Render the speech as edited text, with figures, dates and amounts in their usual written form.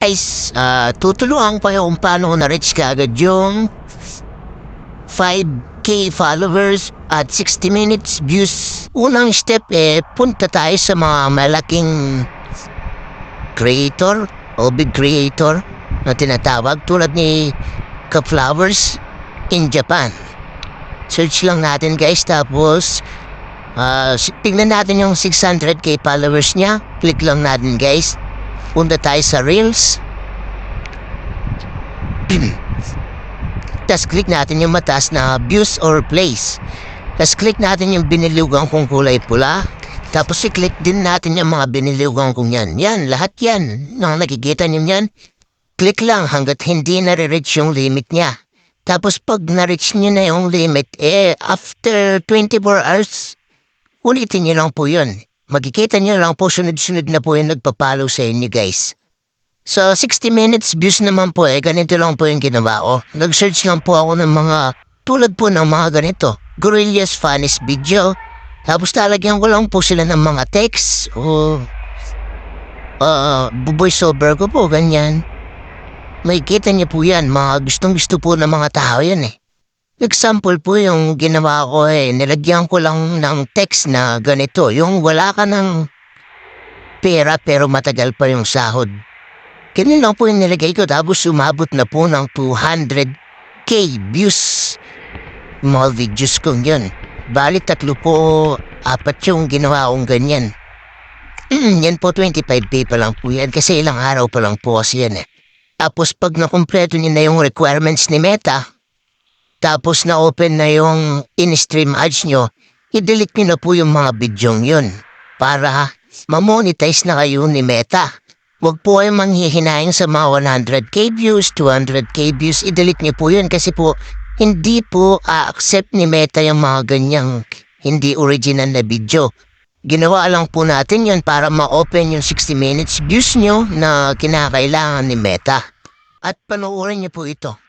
Guys, tutulungan ko kayo kung paano na-reach kaagad yung 5K followers at 60 minutes views. Unang step punta tayo sa mga malaking creator o big creator na tinatawag tulad ni Ka-Flowers in Japan. Search lang natin guys, tapos tingnan natin yung 600K followers niya. Click lang natin guys. Punta tayo sa Reels. Tapos click natin yung mataas na views or plays. Tapos click natin yung biniliwgan kong kulay pula. Tapos i-click din natin yung mga biniliwgan kong yan. Yan, lahat yan. Nang nakikita niyo yan, click lang hanggat hindi nare-reach yung limit niya. Tapos pag na-reach niyo na yung limit, after 24 hours, ulitin niyo lang po yun. Magkikita niyo lang po, sunod-sunod na po yung nagpapalo sa inyo guys. So 60 minutes views naman po ganito lang po yung ginawa ko. Nag-search lang po ako ng mga tulad po ng mga ganito. Gorillas funniest video. Tapos talagyan ko lang po sila ng mga text o voice over ko po, ganyan. Makikita niyo po yan, mga gustong-gusto po ng mga tao yan Example po yung ginawa ko nilagyan ko lang ng text na ganito, yung wala ka ng pera pero matagal pa yung sahod. Ganyan lang po yung nilagay ko, tapos umabot na po ng 200K views. Mga videos kong yun. Bali 3 po, 4 yung ginawa kong ganyan. Yan po 25K pa lang po yan kasi ilang araw pa lang po kasi yan Tapos pag nakumpleto niyo na yung requirements ni Meta, tapos na-open na yung in-stream ads nyo, i-delete nyo na po yung mga bidyong yun para ma-monetize na kayo ni Meta. Huwag po kayong manghihinayang sa mga 100K views, 200K views, i-delete nyo po yun kasi po hindi po accept ni Meta yung mga ganyang hindi original na video. Ginawa lang po natin yun para ma-open yung 60 minutes views nyo na kinakailangan ni Meta. At panoorin nyo po ito.